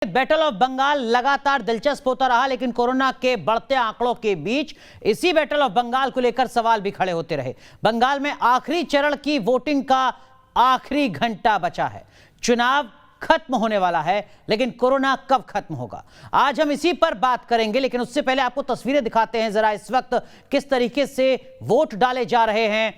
Battle of Bengal लगातार दिलचस्प होता रहा, लेकिन कोरोना के बढ़ते आंकड़ों के बीच इसी बैटल ऑफ बंगाल को लेकर सवाल भी खड़े होते रहे। बंगाल में आखिरी चरण की वोटिंग का आखिरी घंटा बचा है। चुनाव खत्म होने वाला है, लेकिन कोरोना कब खत्म होगा, आज हम इसी पर बात करेंगे। लेकिन उससे पहले आपको तस्वीरें दिखाते हैं जरा इस वक्त किस तरीके से वोट डाले जा रहे हैं।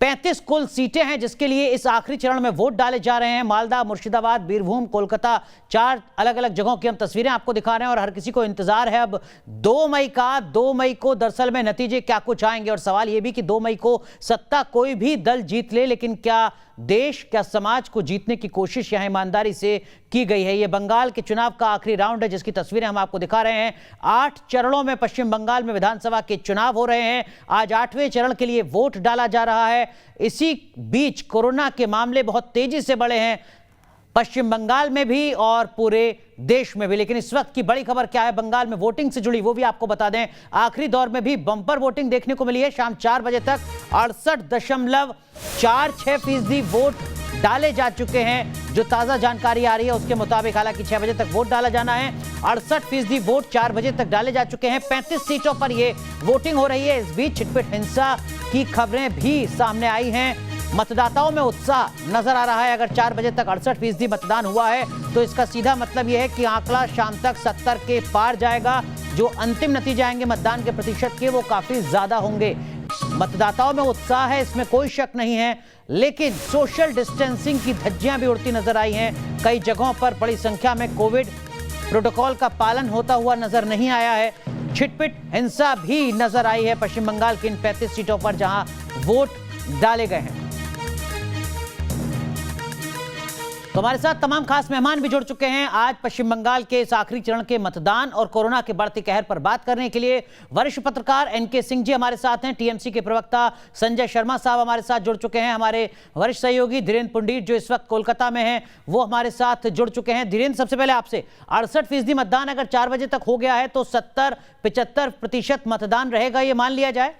35 कुल सीटें हैं जिसके लिए इस आखिरी चरण में वोट डाले जा रहे हैं। मालदा, मुर्शिदाबाद, बीरभूम, कोलकाता, 4 अलग अलग जगहों की हम तस्वीरें आपको दिखा रहे हैं और हर किसी को इंतजार है अब 2 मई का। 2 मई को दरअसल में नतीजे क्या कुछ आएंगे और सवाल यह भी कि 2 मई को सत्ता कोई भी दल जीत ले, लेकिन क्या देश, क्या समाज को जीतने की कोशिश यहां ईमानदारी से की गई है। यह बंगाल के चुनाव का आखिरी राउंड है जिसकी तस्वीरें हम आपको दिखा रहे हैं। 8 चरणों में पश्चिम बंगाल में विधानसभा के चुनाव हो रहे हैं। आज 8वें चरण के लिए वोट डाला जा रहा है। इसी बीच कोरोना के मामले बहुत तेजी से बढ़े हैं पश्चिम बंगाल में भी और पूरे देश में भी। लेकिन इस वक्त की बड़ी खबर क्या है बंगाल में वोटिंग से जुड़ी, वो भी आपको बता दें। आखिरी दौर में भी बंपर वोटिंग देखने को मिली है। शाम 4 बजे तक 68.46% वोट डाले जा चुके हैं। जो ताजा जानकारी आ रही है उसके मुताबिक, हालांकि 6 बजे तक वोट डाला जाना है, 68% वोट 4 बजे तक डाले जा चुके हैं। 35 सीटों पर यह वोटिंग हो रही है। इस बीच छिटपुट हिंसा की खबरें भी सामने आई हैं। मतदाताओं में उत्साह नजर आ रहा है। अगर 4 बजे तक 68% मतदान हुआ है तो इसका सीधा मतलब यह है कि आंकड़ा शाम तक 70 के पार जाएगा। जो अंतिम नतीजे आएंगे मतदान के प्रतिशत के, वो काफी ज्यादा होंगे। मतदाताओं में उत्साह है, इसमें कोई शक नहीं है, लेकिन सोशल डिस्टेंसिंग की धज्जियां भी उड़ती नजर आई हैं। कई जगहों पर बड़ी संख्या में कोविड प्रोटोकॉल का पालन होता हुआ नजर नहीं आया है। छिटपुट हिंसा भी नजर आई है पश्चिम बंगाल की इन 35 सीटों पर जहां वोट डाले गए हैं। तो हमारे साथ तमाम खास मेहमान भी जुड़ चुके हैं आज पश्चिम बंगाल के इस आखिरी चरण के मतदान और कोरोना के बढ़ते कहर पर बात करने के लिए। वरिष्ठ पत्रकार एनके सिंह जी हमारे साथ हैं। टीएमसी के प्रवक्ता संजय शर्मा साहब हमारे साथ जुड़ चुके हैं। हमारे वरिष्ठ सहयोगी धीरेन्द्र पुंडीर जो इस वक्त कोलकाता में हैं, वो हमारे साथ जुड़ चुके हैं। धीरेन्द्र, सबसे पहले आपसे, 68% मतदान अगर 4 बजे तक हो गया है तो 70-75% मतदान रहेगा, ये मान लिया जाए?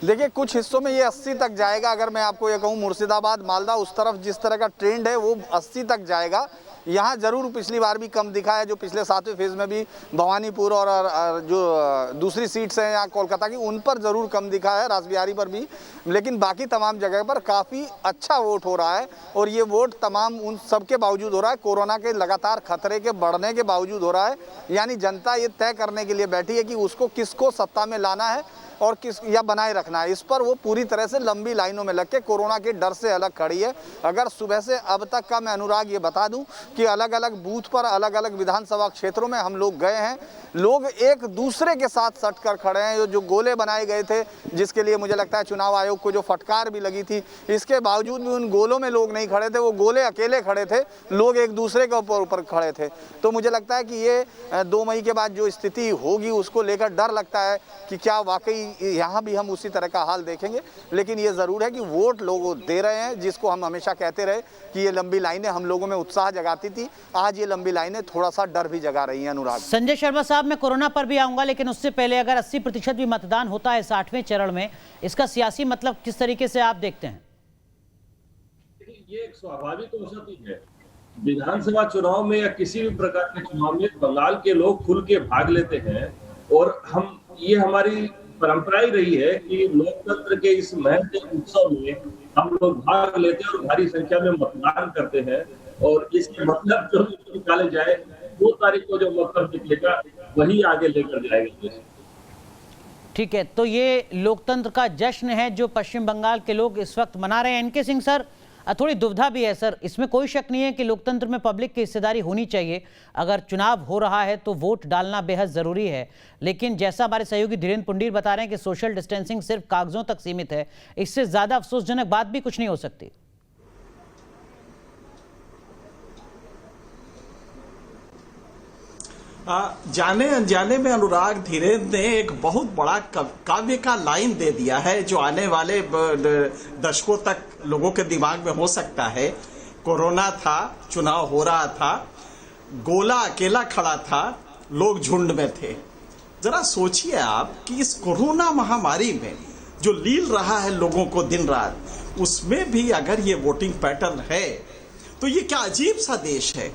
देखिए, कुछ हिस्सों में ये 80 तक जाएगा। अगर मैं आपको ये कहूँ, मुर्शिदाबाद, मालदा, उस तरफ जिस तरह का ट्रेंड है वो 80 तक जाएगा। यहाँ जरूर पिछली बार भी कम दिखा है, जो पिछले 7वें फेज में भी भवानीपुर और जो दूसरी सीट्स हैं यहाँ कोलकाता की, उन पर ज़रूर कम दिखा है, रासबिहारी पर भी। लेकिन बाकी तमाम जगह पर काफ़ी अच्छा वोट हो रहा है और ये वोट तमाम उन सब के बावजूद हो रहा है, कोरोना के लगातार खतरे के बढ़ने के बावजूद हो रहा है। यानी जनता ये तय करने के लिए बैठी है कि उसको किसको सत्ता में लाना है और किस या बनाए रखना है। इस पर वो पूरी तरह से लंबी लाइनों में लग के कोरोना के डर से अलग खड़ी है। अगर सुबह से अब तक का मैं अनुराग ये बता दूं कि अलग अलग बूथ पर, अलग अलग विधानसभा क्षेत्रों में हम लोग गए हैं, लोग एक दूसरे के साथ सट कर खड़े हैं। जो गोले बनाए गए थे, जिसके लिए मुझे लगता है चुनाव आयोग को जो फटकार भी लगी थी, इसके बावजूद भी उन गोलों में लोग नहीं खड़े थे, वो गोले अकेले खड़े थे, लोग एक दूसरे के ऊपर खड़े थे। तो मुझे लगता है कि ये 2 मई के बाद जो स्थिति होगी उसको लेकर डर लगता है कि क्या वाकई यहाँ भी हम उसी तरह का हाल देखेंगे। लेकिन ये ज़रूर है कि वोट लोग दे रहे हैं, जिसको हम हमेशा कहते रहे कि ये लंबी लाइनें हम लोगों में उत्साह जगाती थी, आज ये लंबी लाइनें थोड़ा सा डर भी जगा रही हैं। अनुराग, संजय शर्मा साहब, मैं कोरोना पर भी आऊंगा, लेकिन उससे पहले अगर 80% भी मतदान होता है 60वें चरण में, इसका सियासी मतलब किस तरीके से आप देखते हैं? ये एक स्वाभाविक औसत है विधानसभा चुनाव में या किसी भी प्रकार के चुनाव में। बंगाल के लोग खुल के भाग लेते हैं और ये हमारी परंपरा ही रही है कि लोकतंत्र के इस महत्वपूर्ण उत्सव में हम लोग भाग लेते हैं और भारी संख्या में मतदान करते हैं। और इसके मतलब जो निकाले जाए, 2 तारीख को जो मतलब निकलेगा वही आगे लेकर जाएगा। ठीक है, तो ये लोकतंत्र का जश्न है जो पश्चिम बंगाल के लोग इस वक्त मना रहे हैं। एनके सिंह सर, थोड़ी दुविधा भी है सर, इसमें कोई शक नहीं है कि लोकतंत्र में पब्लिक की हिस्सेदारी होनी चाहिए। अगर चुनाव हो रहा है तो वोट डालना बेहद ज़रूरी है, लेकिन जैसा हमारे सहयोगी धीरेन्द्र पुंडीर बता रहे हैं कि सोशल डिस्टेंसिंग सिर्फ कागजों तक सीमित है, इससे ज़्यादा अफसोसजनक बात भी कुछ नहीं हो सकती। जाने अनजाने में अनुराग, धीरेन्द्र ने एक बहुत बड़ा काव्य का लाइन दे दिया है जो आने वाले दशकों तक लोगों के दिमाग में हो सकता है। कोरोना था, चुनाव हो रहा था, गोला अकेला खड़ा था, लोग झुंड में थे। जरा सोचिए आप कि इस कोरोना महामारी में जो लील रहा है लोगों को दिन रात, उसमें भी अगर ये वोटिंग पैटर्न है तो ये क्या अजीब सा देश है।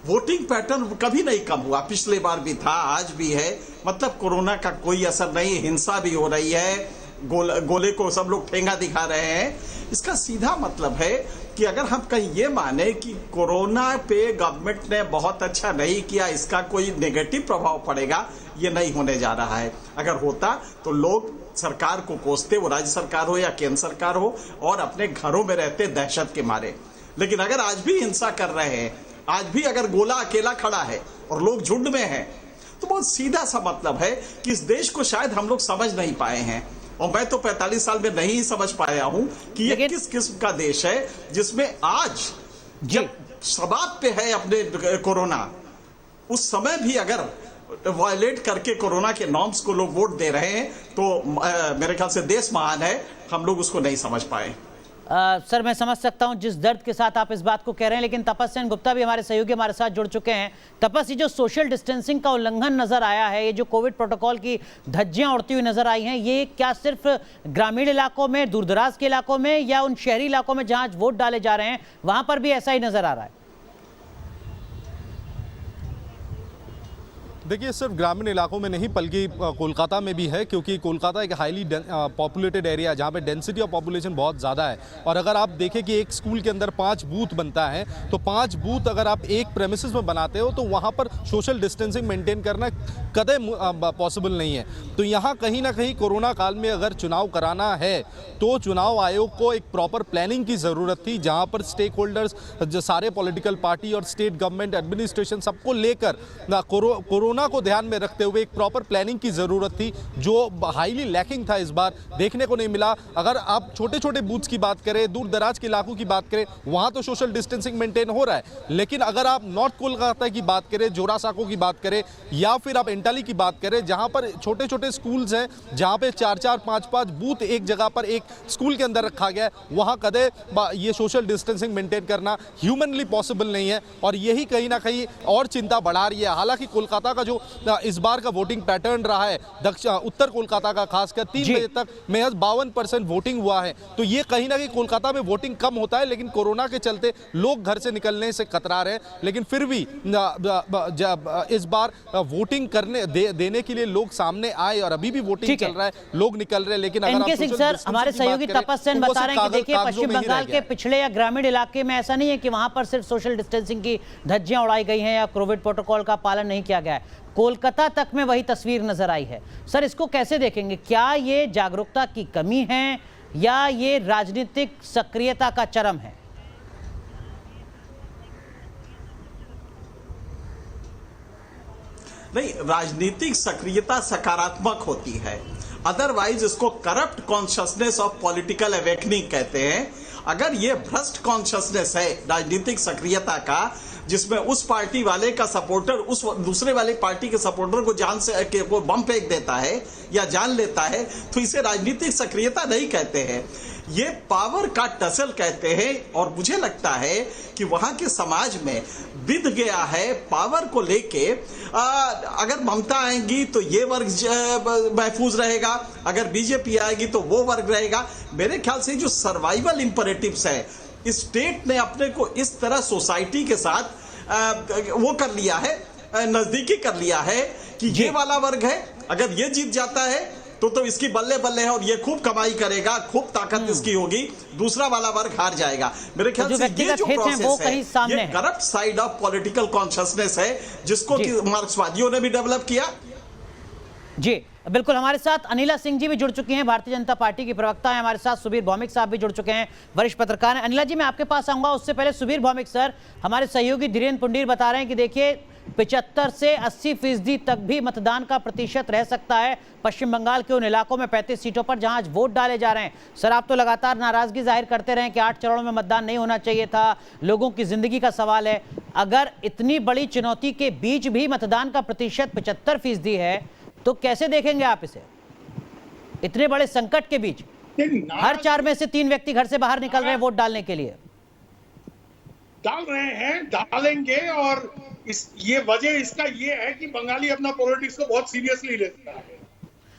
वोटिंग पैटर्न कभी नहीं कम हुआ, पिछले बार भी था, आज भी है। मतलब कोरोना का कोई असर नहीं, हिंसा भी हो रही है, गोले को सब लोग ठेंगा दिखा रहे हैं। इसका सीधा मतलब है कि अगर हम कहीं ये माने कि कोरोना पे गवर्नमेंट ने बहुत अच्छा नहीं किया, इसका कोई नेगेटिव प्रभाव पड़ेगा, ये नहीं होने जा रहा है। अगर होता तो लोग सरकार को कोसते, वो राज्य सरकार हो या केंद्र सरकार हो, और अपने घरों में रहते दहशत के मारे। लेकिन अगर आज भी हिंसा कर रहे हैं, आज भी अगर गोला अकेला खड़ा है और लोग झुंड में हैं, तो बहुत सीधा सा मतलब है कि इस देश को शायद हम लोग समझ नहीं पाए हैं। और मैं तो 45 साल में नहीं समझ पाया हूं कि ये किस किस्म का देश है जिसमें आज जब शबाब पे है अपने कोरोना, उस समय भी अगर वायलेट करके कोरोना के नॉर्म्स को लोग वोट दे रहे हैं, तो मेरे ख्याल से देश महान है, हम लोग उसको नहीं समझ पाए। सर मैं समझ सकता हूं जिस दर्द के साथ आप इस बात को कह रहे हैं, लेकिन तपस सेन गुप्ता भी हमारे सहयोगी हमारे साथ जुड़ चुके हैं। तपस, ये जो सोशल डिस्टेंसिंग का उल्लंघन नजर आया है, ये जो कोविड प्रोटोकॉल की धज्जियां उड़ती हुई नजर आई हैं, ये क्या सिर्फ ग्रामीण इलाकों में, दूरदराज के इलाकों में, या उन शहरी इलाकों में जहां वोट डाले जा रहे हैं वहां पर भी ऐसा ही नजर आ रहा है? देखिए, सिर्फ ग्रामीण इलाकों में नहीं बल्कि कोलकाता में भी है, क्योंकि कोलकाता एक हाईली पॉपुलेटेड एरिया है जहाँ पे डेंसिटी ऑफ पॉपुलेशन बहुत ज़्यादा है। और अगर आप देखें कि एक स्कूल के अंदर 5 बूथ बनता है, तो 5 बूथ अगर आप एक प्रेमिसेस में बनाते हो तो वहाँ पर सोशल डिस्टेंसिंग मेंटेन करना कदे पॉसिबल नहीं है। तो यहाँ कहीं ना कहीं कोरोना काल में अगर चुनाव कराना है तो चुनाव आयोग को एक प्रॉपर प्लानिंग की ज़रूरत थी, जहाँ पर स्टेक होल्डर्स, जो सारे पॉलिटिकल पार्टी और स्टेट गवर्नमेंट एडमिनिस्ट्रेशन सबको लेकर कोरोना को ध्यान में रखते हुए एक प्रॉपर प्लानिंग की जरूरत थी, जो हाईली लैकिंग था, इस बार देखने को नहीं मिला। अगर आप छोटे छोटे बूथ्स की बात करें, दूर दराज के इलाकों की बात करें, वहां तो सोशल डिस्टेंसिंग मेंटेन हो रहा है, लेकिन अगर आप नॉर्थ कोलकाता की बात करें, जोरासाको की बात करें, या फिर आप एंटाली की बात करें, जहां पर छोटे छोटे स्कूल्स हैं, जहां पे 4-4, 5-5 बूथ एक जगह पर एक स्कूल के अंदर रखा गया है, वहां कदे ये सोशल डिस्टेंसिंग मेंटेन करना ह्यूमनली पॉसिबल नहीं है। और यही कहीं ना कहीं और चिंता बढ़ा रही है। हालांकि कोलकाता का जो इस बार का वोटिंग पैटर्न रहा है, उत्तर कोलकाता का खासकर 3 बजे तक महज 52% वोटिंग हुआ है, तो ये कहीं ना कहीं कोलकाता में वोटिंग कम होता है, लेकिन कोरोना के चलते लोग घर से निकलने से कतरा रहे हैं। लेकिन फिर भी इस बार वोटिंग करने देने के लिए लोग सामने आए, और अभी भी वोटिंग चल रहा है, लोग निकल रहे हैं। लेकिन अगर सिंह सर, हमारे सहयोगी तपस सेन बता रहे हैं कि देखिए, पश्चिम बंगाल के पिछड़े या ग्रामीण इलाके में ऐसा नहीं है कि वहां पर सिर्फ सोशल डिस्टेंसिंग की धज्जियां उड़ाई गई हैं या कोविड प्रोटोकॉल का पालन नहीं किया गया है, कोलकाता तक में वही तस्वीर नजर आई है। सर, इसको कैसे देखेंगे? क्या ये जागरूकता की कमी है या ये राजनीतिक सक्रियता का चरम है? नहीं, राजनीतिक सक्रियता सकारात्मक होती है, अदरवाइज इसको corrupt consciousness of political awakening कहते हैं। अगर ये भ्रष्ट कॉन्शियसनेस है राजनीतिक सक्रियता का, जिसमें उस पार्टी वाले का सपोर्टर उस दूसरे वाले पार्टी के सपोर्टर को जान से को बम फेंक देता है या जान लेता है, तो इसे राजनीतिक सक्रियता नहीं कहते हैं, ये पावर का टसल कहते हैं। और मुझे लगता है कि वहां के समाज में बिध गया है पावर को लेके। अगर ममता आएंगी तो ये वर्ग महफूज रहेगा, अगर बीजेपी आएगी तो वो वर्ग रहेगा। मेरे ख्याल से जो सर्वाइवल इंपरेटिव्स है, स्टेट ने अपने को इस तरह सोसाइटी के साथ वो कर लिया है, नजदीकी कर लिया है कि ये वाला वर्ग है, अगर ये जीत जाता है तो इसकी बल्ले बल्ले है और ये खूब कमाई करेगा, खूब ताकत इसकी होगी, दूसरा वाला वर्ग हार जाएगा। मेरे ख्याल से ये जो प्रोसेस है, ये corrupt side of political consciousness है, जिसको कि मार्क्सवादियों ने भी डेवलप किया। जी बिल्कुल, हमारे साथ अनिला सिंह जी भी जुड़ चुकी हैं, भारतीय जनता पार्टी की प्रवक्ता है। हमारे साथ सुबीर भौमिक साहब भी जुड़ चुके हैं, वरिष्ठ पत्रकार हैं। अनिला जी, मैं आपके पास आऊंगा, उससे पहले सुबीर भौमिक सर, हमारे सहयोगी धीरेन्द्र पुंडीर बता रहे हैं कि देखिए 75 से 80% तक भी मतदान का प्रतिशत रह सकता है पश्चिम बंगाल के उन इलाकों में 35 सीटों पर जहां आज वोट डाले जा रहे हैं। सर, आप तो लगातार नाराजगी जाहिर करते रहे कि 8 चरणों में मतदान नहीं होना चाहिए था, लोगों की जिंदगी का सवाल है। अगर इतनी बड़ी चुनौती के बीच भी मतदान का प्रतिशत 75% है, तो कैसे देखेंगे आप इसे? इतने बड़े संकट के बीच हर 4 में से 3 व्यक्ति घर से बाहर निकल रहे हैं वोट डालने के लिए। डाल रहे हैं, डालेंगे, और ये वजह इसका ये है कि बंगाली अपना पॉलिटिक्स को बहुत सीरियसली लेता है।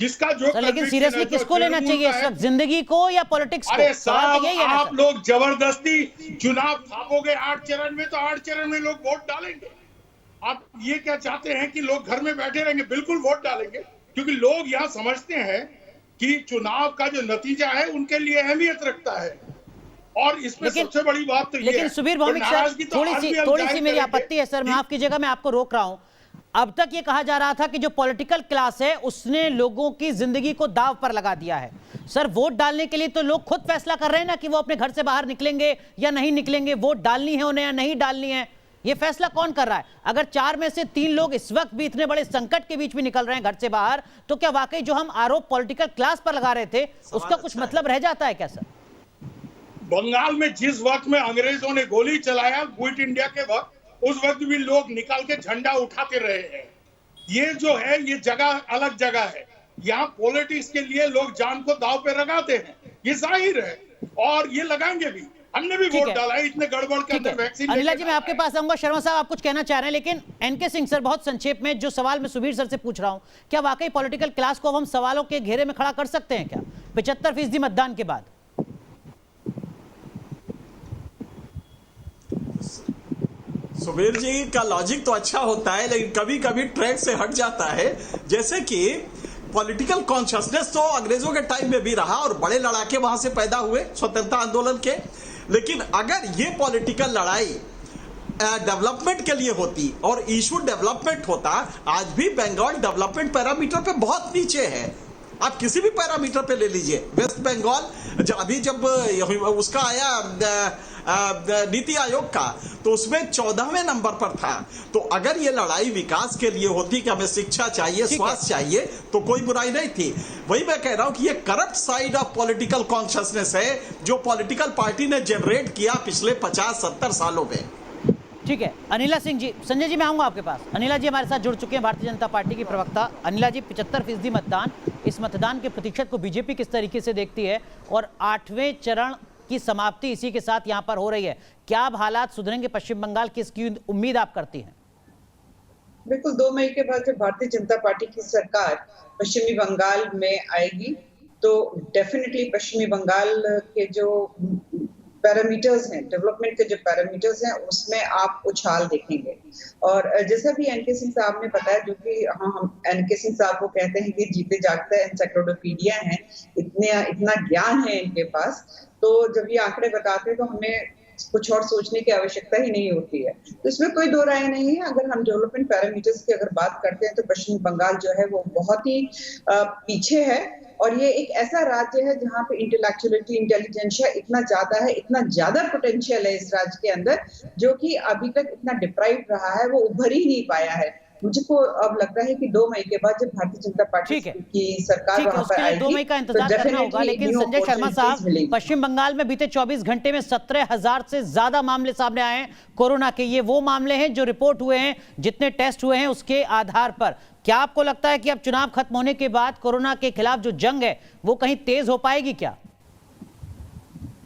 जिसका जो सर, लेकिन सीरियसली किसको लेना चाहिए इस वक्त, जिंदगी को या पॉलिटिक्स को? अरे सवाल साहब, तो यही है ना आप सर। लोग जबरदस्ती चुनाव थापोगे 8 चरण में, तो 8 चरण में लोग वोट डालेंगे। आप ये क्या चाहते हैं कि लोग घर में बैठे रहेंगे? बिल्कुल वोट डालेंगे, क्योंकि लोग यहाँ समझते हैं कि चुनाव का जो नतीजा है उनके लिए अहमियत रखता है। और इसमें सबसे बड़ी बात तो ये है, लेकिन सुबीर भौमिक सर, थोड़ी सी मेरी आपत्ति है सर, माफ कीजिएगा, मैं आपको रोक रहा हूं। अब तक ये कहा जा रहा था कि जो पॉलिटिकल क्लास है उसने लोगों की जिंदगी को दांव पर लगा दिया है। सर, वोट डालने के लिए तो लोग खुद फैसला कर रहे हैं ना कि वो अपने घर से बाहर निकलेंगे या नहीं निकलेंगे, वोट डालनी है उन्हें या नहीं डालनी है। ये फैसला कौन कर रहा है? अगर 4 में से 3 लोग इस वक्त भी इतने बड़े संकट के बीच में निकल रहे हैं घर से बाहर, तो क्या वाकई जो हम आरोप पॉलिटिकल क्लास पर लगा रहे थे उसका कुछ मतलब रह जाता है क्या सर? बंगाल में जिस वक्त में अंग्रेजों ने गोली चलाया क्विट इंडिया के वक्त, उस वक्त भी लोग निकल के झंडा उठाते रहे हैं। ये जो है, ये जगह अलग जगह है। यहाँ पॉलिटिक्स के लिए लोग जान को दांव पे लगाते हैं, ये जाहिर है, और ये लगाएंगे भी। हमने भी वोट डाला है इतने गड़बड़ के अंदर वैक्सीन। अनिला जी, मैं आपके पास आऊंगा। शर्मा साहब, आप कुछ कहना चाह रहे हैं, लेकिन एनके सिंह सर, बहुत संक्षेप में जो सवाल मैं सुबीर सर से पूछ रहा हूं, क्या वाकई पॉलिटिकल क्लास को हम सवालों के घेरे में खड़ा कर सकते हैं क्या 75% मतदान के बाद? सुबीर जी का लॉजिक तो अच्छा होता है, लेकिन कभी कभी ट्रैक से हट जाता है। जैसे कि पॉलिटिकल कॉन्शियसनेस तो अंग्रेजों के टाइम में भी रहा और बड़े लड़ाके वहां से पैदा हुए स्वतंत्रता आंदोलन के। लेकिन अगर ये पॉलिटिकल लड़ाई डेवलपमेंट के लिए होती और इशू डेवलपमेंट होता, आज भी बंगाल डेवलपमेंट पैरामीटर पे बहुत नीचे है। आप किसी भी पैरामीटर पे ले लीजिए, वेस्ट बंगाल जब उसका आया नीति आयोग का, तो उसमें 14वें नंबर पर था। तो अगर ये लड़ाई विकास के लिए होती कि हमें शिक्षा चाहिए, स्वास्थ्य चाहिए, तो कोई बुराई नहीं थी। वही मैं कह रहा हूं कि ये corrupt side of political consciousness है जो पॉलिटिकल पार्टी ने जनरेट किया पिछले 50-70 सालों में। ठीक है, अनिला सिंह जी, संजय जी मैं आऊंगा आपके पास। अनिला जी हमारे साथ जुड़ चुके हैं, भारतीय जनता पार्टी की प्रवक्ता। अनिला जी, 75% मतदान, इस मतदान के प्रतिशत को बीजेपी किस तरीके से देखती है, और 8वें चरण की समाप्ति इसी के साथ यहां पर हो रही है, क्या अब हालात सुधरेंगे पश्चिम बंगाल की, इसकी उम्मीद आप करती हैं? बिल्कुल, 2 मई के बाद जब भारतीय जनता पार्टी की सरकार पश्चिमी बंगाल में आएगी, तो डेफिनेटली पश्चिमी बंगाल के जो पैरामीटर्स हैं, डेवलपमेंट के जो पैरामीटर्स हैं, उसमें आप उछाल देखेंगे। और जैसा भी एनके सिंह साहब ने बताया, जो कि हम एनके सिंह साहब को कहते हैं कि जीते जागते एनसाइक्लोपीडिया हैं, इतना ज्ञान है इनके पास, तो जब ये आंकड़े बताते हैं तो हमें कुछ और सोचने की आवश्यकता ही नहीं होती है। तो इसमें कोई दो राय नहीं है। अगर हम डेवलपमेंट पैरामीटर्स की अगर बात करते हैं तो पश्चिम बंगाल जो है वो बहुत ही पीछे है, और ये एक ऐसा राज्य है जहाँ पे इंटेलेक्चुअलिटी, इंटेलिजेंशिया इतना ज्यादा है, इतना ज्यादा पोटेंशियल है इस राज्य के अंदर, जो कि अभी तक इतना डिप्राइव रहा है, वो उभर ही नहीं पाया है। मुझको अब लगता है कि 2 मई के बाद जब भारतीय जनता पार्टी की सरकार वहां पर आएगी, 2 मई का इंतजार करना होगा। लेकिन संजय शर्मा साहब, पश्चिम बंगाल में बीते 24 घंटे में 17,000 से ज्यादा मामले सामने आए हैं कोरोना के। ये वो मामले हैं जो रिपोर्ट हुए हैं, जितने टेस्ट हुए हैं उसके आधार पर। क्या आपको लगता है कि अब चुनाव खत्म होने के बाद कोरोना के खिलाफ जो जंग है वो कहीं तेज हो पाएगी क्या?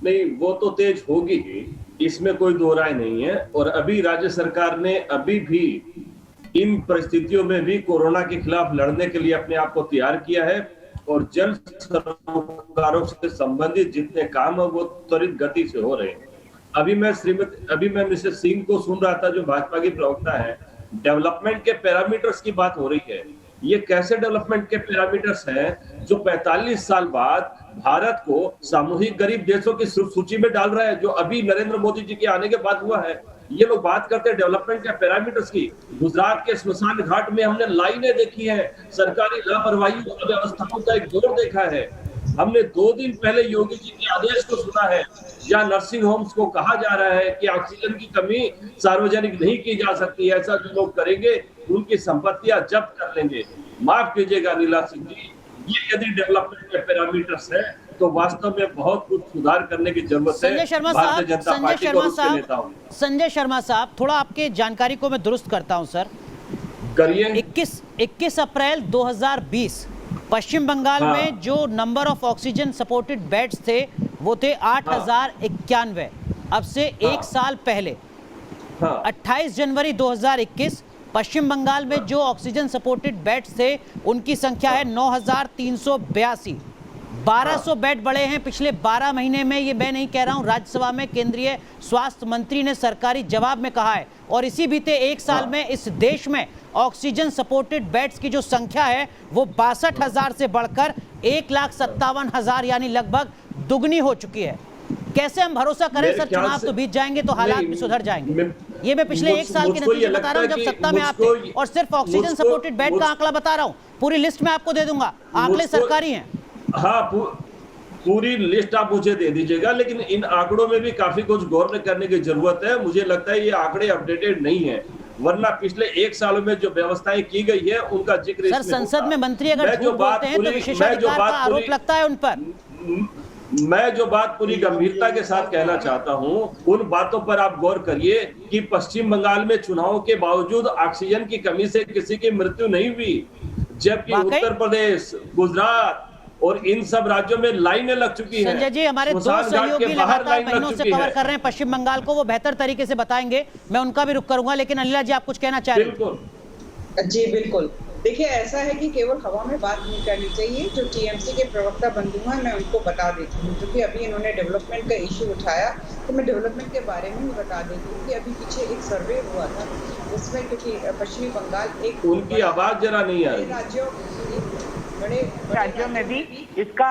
नहीं, वो तो तेज होगी ही, इसमें कोई दो राय नहीं है। और अभी राज्य सरकार ने अभी भी इन परिस्थितियों में भी कोरोना के खिलाफ लड़ने के लिए अपने आप को तैयार किया है, और जन सरोकारों से संबंधित जितने काम है वो त्वरित गति से हो रहे हैं। अभी मैं मिस्टर सिंह को सुन रहा था, जो भाजपा की प्रवक्ता है, डेवलपमेंट के पैरामीटर्स की बात हो रही है। ये कैसे डेवलपमेंट के पैरामीटर्स हैं जो 45 साल बाद भारत को सामूहिक गरीब देशों की सूची में डाल रहा है, जो अभी नरेंद्र मोदी जी के आने के बाद हुआ है। ये लोग बात करते हैं डेवलपमेंट के पैरामीटर्स की। गुजरात के स्मशान घाट में हमने लाइनें देखी है, सरकारी लापरवाही और अव्यवस्थाओं का एक दौर देखा है। हमने 2 दिन पहले योगी जी के आदेश को सुना है, जहां नर्सिंग होम्स को कहा जा रहा है कि ऑक्सीजन की कमी सार्वजनिक नहीं की जा सकती। ऐसा जो लोग करेंगे उनकी संपत्तियां जब्त कर लेंगे। माफ कीजिएगा अनिला सिंह जी, ये यदि डेवलपमेंट के पैरामीटर्स है तो वास्तव में बहुत कुछ सुधार करने की जरूरत है। संजय शर्मा साहब, थोड़ा आपके जानकारी को मैं दुरुस्त करता हूं सर। करिए। 21 अप्रैल 2020 पश्चिम बंगाल में जो number of oxygen supported beds थे वो थे 8,091। अब से 1 साल पहले 28 जनवरी 2021 पश्चिम बंगाल में जो ऑक्सीजन सपोर्टेड बेड्स थे उनकी संख्या है 9,382। 1200 बेड बढ़े हैं पिछले 12 महीने में। ये मैं नहीं कह रहा हूं, राज्यसभा में केंद्रीय स्वास्थ्य मंत्री ने सरकारी जवाब में कहा है। और इसी बीते एक साल में इस देश में ऑक्सीजन सपोर्टेड बेड्स की जो संख्या है वो 62,000 से बढ़कर 1,57,000 यानी लगभग दुगनी हो चुकी है। कैसे हम भरोसा करें सर, चुनाव तो बीत जाएंगे तो हालात भी सुधर जाएंगे। ये मैं पिछले एक साल के नतीजे बता रहा हूं जब सत्ता में आप थे, और सिर्फ ऑक्सीजन सपोर्टेड बेड का आंकड़ा बता रहा हूं। पूरी लिस्ट में आपको दे दूंगा, आंकड़े सरकारी हैं। हाँ, पूरी लिस्ट आप मुझे दे दीजिएगा, लेकिन इन आंकड़ों में भी काफी कुछ गौर करने की जरूरत है। मुझे लगता है ये आंकड़े अपडेटेड नहीं है, वरना पिछले एक साल में जो व्यवस्थाएं की गई है उनका जिक्र सर संसद में मंत्री अगर झूठ बोलते हैं तो विशेषाधिकार का आरोप लगता है उन पर। मैं जो बात पूरी गंभीरता के साथ कहना चाहता हूं, उन बातों पर आप गौर करिए कि पश्चिम बंगाल में चुनाव के बावजूद ऑक्सीजन की कमी से किसी की मृत्यु नहीं हुई, जबकि उत्तर प्रदेश, गुजरात और इन सब राज्यों में लाइनें लग चुकी हैं। संजय जी, हमारे दो सहयोगी लगातार महीनों से कवर कर रहे हैं पश्चिम बंगाल को, वो बेहतर तरीके से बताएंगे, मैं उनका भी रुख करूंगा। लेकिन अनिला जी, आप कुछ कहना चाह रहे हैं? बिल्कुल जी बिल्कुल। देखिए, ऐसा है कि केवल हवा में बात नहीं करनी चाहिए। जो टीएमसी के प्रवक्ता बंधु हैं, मैं उनको बता देती हूँ, क्योंकि अभी इन्होंने डेवलपमेंट का इशू उठाया, तो मैं डेवलपमेंट के बारे में ही बता देती हूँ कि अभी पीछे एक सर्वे हुआ था उसमें, क्योंकि पश्चिमी बंगाल एक उनकी आवाज जरा नहीं आ रही, बड़े राज्यों में भी इसका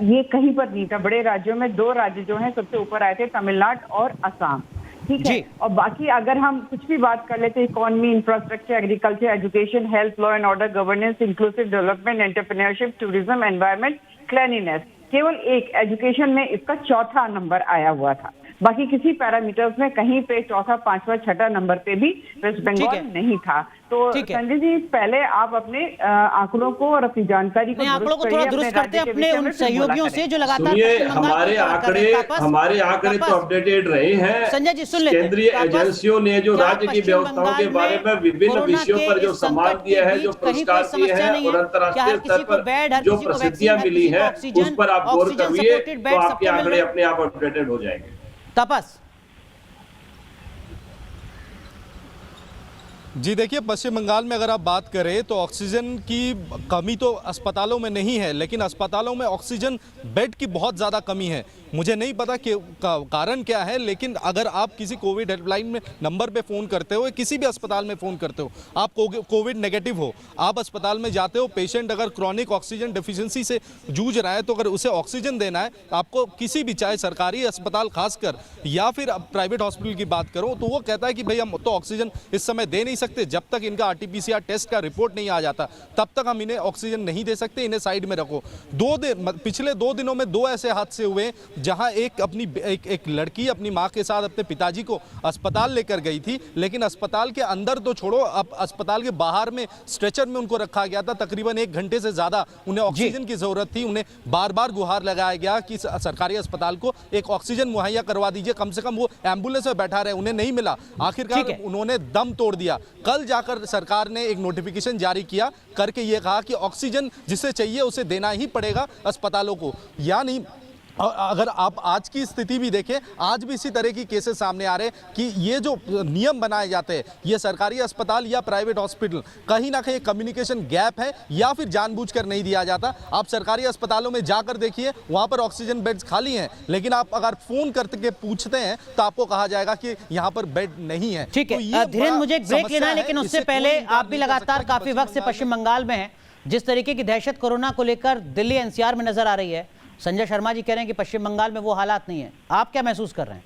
ये कहीं पर नहीं था। बड़े राज्यों में 2 राज्य जो हैं सबसे ऊपर आए थे, तमिलनाडु और असम, ठीक है। और बाकी अगर हम कुछ भी बात कर लेते हैं, economy, infrastructure, agriculture, education, health, law and order, governance, inclusive development, entrepreneurship, tourism, environment, cleanliness, केवल एक एजुकेशन में इसका 4था नंबर आया हुआ था। बाकी किसी पैरामीटर्स में कहीं पे 4था, 5वां, 6ठा नंबर पे भी वेस्ट बंगाल नहीं था। तो संजय जी, पहले आप अपने आंकड़ों को और अपनी जानकारी को आंकड़ों को थोड़ा दुरुस्त करते हैं अपने उन सहयोगियों से जो लगातार हमारे आंकड़े तो अपडेटेड रहे हैं। संजय जी सुन लेते हैं, केंद्रीय एजेंसियों ने जो राज्य की व्यवस्थाओं के बारे में विभिन्न विषयों पर जो सम्मान दिया है, जो पुरस्कार दिए हैं और अंतर्राष्ट्रीय स्तर पर जो प्रसिद्धियां मिली है, उस पर आप गौर करिए तो आपके आंकड़े अपने आप अपडेटेड हो जाएंगे। तापस जी देखिए, पश्चिम बंगाल में अगर आप बात करें तो ऑक्सीजन की कमी तो अस्पतालों में नहीं है, लेकिन अस्पतालों में ऑक्सीजन बेड की बहुत ज़्यादा कमी है। मुझे नहीं पता कि कारण क्या है, लेकिन अगर आप किसी कोविड हेल्पलाइन में नंबर पे फ़ोन करते हो, किसी भी अस्पताल में फ़ोन करते हो, आप कोविड नेगेटिव हो, आप अस्पताल में जाते हो, पेशेंट अगर क्रॉनिक ऑक्सीजन डिफिशियंसी से जूझ रहा है, तो अगर उसे ऑक्सीजन देना है, आपको किसी भी, चाहे सरकारी अस्पताल खासकर या फिर प्राइवेट हॉस्पिटल की बात करो, तो वो कहता है कि भाई हम तो ऑक्सीजन इस समय दे नहीं सकते, जब तक इनका आरटीपीसीआर टेस्ट का रिपोर्ट नहीं आ जाता तब तक हम इन्हें ऑक्सीजन नहीं दे सकते, इन्हें साइड में रखो। पिछले 2 दिनों में 2 ऐसे हादसे हुए जहां एक लड़की अपनी मां के साथ अपने पिताजी को अस्पताल लेकर गई थी, लेकिन अस्पताल के अंदर तो छोड़ो, अब अस्पताल के बाहर में स्ट्रेचर में उनको रखा गया था। तकरीबन 1 घंटे से ज्यादा उन्हें ऑक्सीजन की जरूरत थी। उन्हें बार बार गुहार लगाया गया कि सरकारी अस्पताल को एक ऑक्सीजन मुहैया करवा दीजिए, कम से कम वो एम्बुलेंस में बैठा रहे, उन्हें नहीं मिला। आखिरकार उन्होंने दम तोड़ दिया। कल जाकर सरकार ने एक नोटिफिकेशन जारी किया करके ये कहा कि ऑक्सीजन जिसे चाहिए उसे देना ही पड़ेगा अस्पतालों को। यानी अगर आप आज की स्थिति भी देखें, आज भी इसी तरह की केसेस सामने आ रहे हैं कि ये जो नियम बनाए जाते हैं, ये सरकारी अस्पताल या प्राइवेट हॉस्पिटल, कहीं ना कहीं कम्युनिकेशन गैप है या फिर जानबूझकर नहीं दिया जाता। आप सरकारी अस्पतालों में जाकर देखिए, वहां पर ऑक्सीजन बेड्स खाली हैं, लेकिन आप अगर फोन करके पूछते हैं तो आपको कहा जाएगा कि यहाँ पर बेड नहीं है। ठीक है, धीरेन्द्र, मुझे एक ब्रेक लेना है, लेकिन उससे पहले आप भी लगातार काफी वक्त से पश्चिम बंगाल में हैं। जिस तरीके की दहशत कोरोना को लेकर दिल्ली एनसीआर में नजर आ रही है, संजय शर्मा जी कह रहे हैं कि पश्चिम बंगाल में वो हालात नहीं है। आप क्या महसूस कर रहे हैं?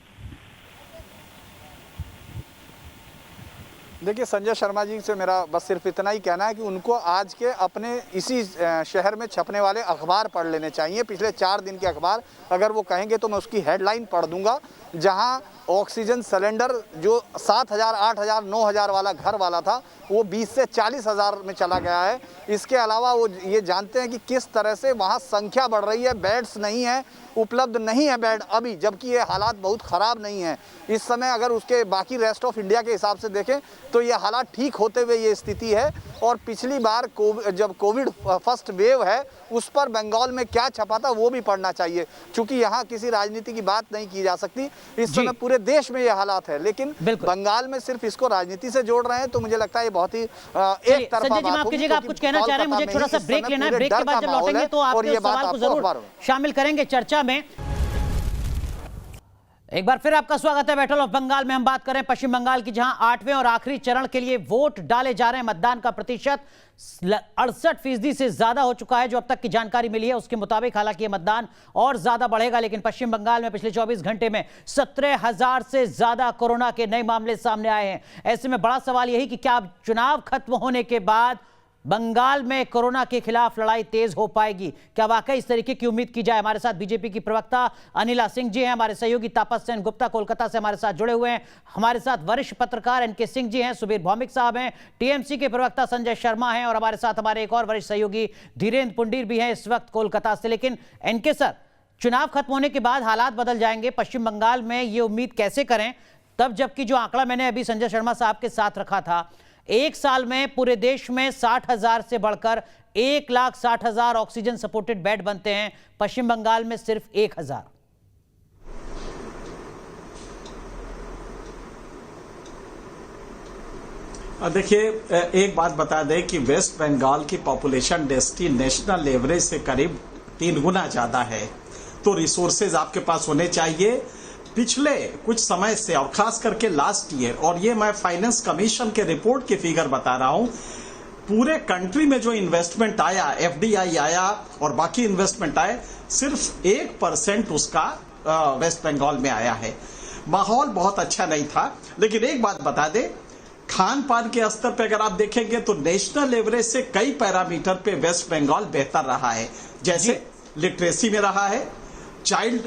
देखिए, संजय शर्मा जी से मेरा बस सिर्फ इतना ही कहना है कि उनको आज के अपने इसी शहर में छपने वाले अखबार पढ़ लेने चाहिए। पिछले 4 दिन के अखबार अगर वो कहेंगे तो मैं उसकी हेडलाइन पढ़ दूंगा, जहां ऑक्सीजन सिलेंडर जो 7,000, 8,000, 9,000 वाला घर वाला था, वो 20 से 40,000 में चला गया है। इसके अलावा वो ये जानते हैं कि किस तरह से वहाँ संख्या बढ़ रही है, बेड्स नहीं है, उपलब्ध नहीं है बेड अभी, जबकि ये हालात बहुत ख़राब नहीं है इस समय। अगर उसके बाकी रेस्ट ऑफ इंडिया के हिसाब से देखें तो ये हालात ठीक होते हुए ये स्थिति है। और पिछली बार जब कोविड फर्स्ट वेव है उस पर बंगाल में क्या छपा था वो भी पढ़ना चाहिए, क्योंकि यहाँ किसी राजनीति की बात नहीं की जा सकती। इस समय पूरे देश में ये हालात है, लेकिन बंगाल में सिर्फ इसको राजनीति से जोड़ रहे हैं, तो मुझे लगता है ये बहुत ही एक तरफा बात होगी। आप कुछ कहना चाह रहे हैं, मुझे थोड़ा सा ब्रेक लेना है, ब्रेक के बाद जब लौटेंगे तो आप इस सवाल को जरूर शामिल करेंगे चर्चा में। एक बार फिर आपका स्वागत है। बैटल ऑफ बंगाल में हम बात करें पश्चिम बंगाल की, जहां 8वें और आखिरी चरण के लिए वोट डाले जा रहे हैं। मतदान का प्रतिशत 68% से ज्यादा हो चुका है, जो अब तक की जानकारी मिली है उसके मुताबिक। हालांकि यह मतदान और ज्यादा बढ़ेगा, लेकिन पश्चिम बंगाल में पिछले 24 घंटे में 17,000 से ज्यादा कोरोना के नए मामले सामने आए हैं। ऐसे में बड़ा सवाल यही कि क्या अब चुनाव खत्म होने के बाद बंगाल में कोरोना के खिलाफ लड़ाई तेज हो पाएगी? क्या वाकई इस तरीके की उम्मीद की जाए? हमारे साथ बीजेपी की प्रवक्ता अनिला सिंह जी हैं, हमारे सहयोगी तापस सेन गुप्ता कोलकाता से हमारे साथ जुड़े हुए हैं, हमारे साथ वरिष्ठ पत्रकार एनके सिंह जी हैं, सुबीर भौमिक साहब हैं, टीएमसी के प्रवक्ता संजय शर्मा हैं, और हमारे साथ हमारे एक और वरिष्ठ सहयोगी धीरेन्द्र पुंडीर भी हैं इस वक्त कोलकाता से। लेकिन एनके सर, चुनाव खत्म होने के बाद हालात बदल जाएंगे पश्चिम बंगाल में, ये उम्मीद कैसे करें? तब जबकि जो आंकड़ा मैंने अभी संजय शर्मा साहब के साथ रखा था, एक साल में पूरे देश में 60,000 से बढ़कर 1,60,000 ऑक्सीजन सपोर्टेड बेड बनते हैं, पश्चिम बंगाल में सिर्फ 1,000। देखिए, एक बात बता दें कि वेस्ट बंगाल की पॉपुलेशन डेंसिटी नेशनल एवरेज से करीब 3 गुना ज्यादा है, तो रिसोर्सेज आपके पास होने चाहिए। पिछले कुछ समय से और खास करके लास्ट ईयर, और ये मैं फाइनेंस कमीशन के रिपोर्ट के फिगर बता रहा हूं, पूरे कंट्री में जो इन्वेस्टमेंट आया, एफडीआई आया और बाकी इन्वेस्टमेंट आए, सिर्फ 1% उसका वेस्ट बंगाल में आया है। माहौल बहुत अच्छा नहीं था। लेकिन एक बात बता दें, खान पान के स्तर पे अगर आप देखेंगे तो नेशनल एवरेज से कई पैरामीटर पे वेस्ट बंगाल बेहतर रहा है। जैसे लिटरेसी में रहा है, चाइल्ड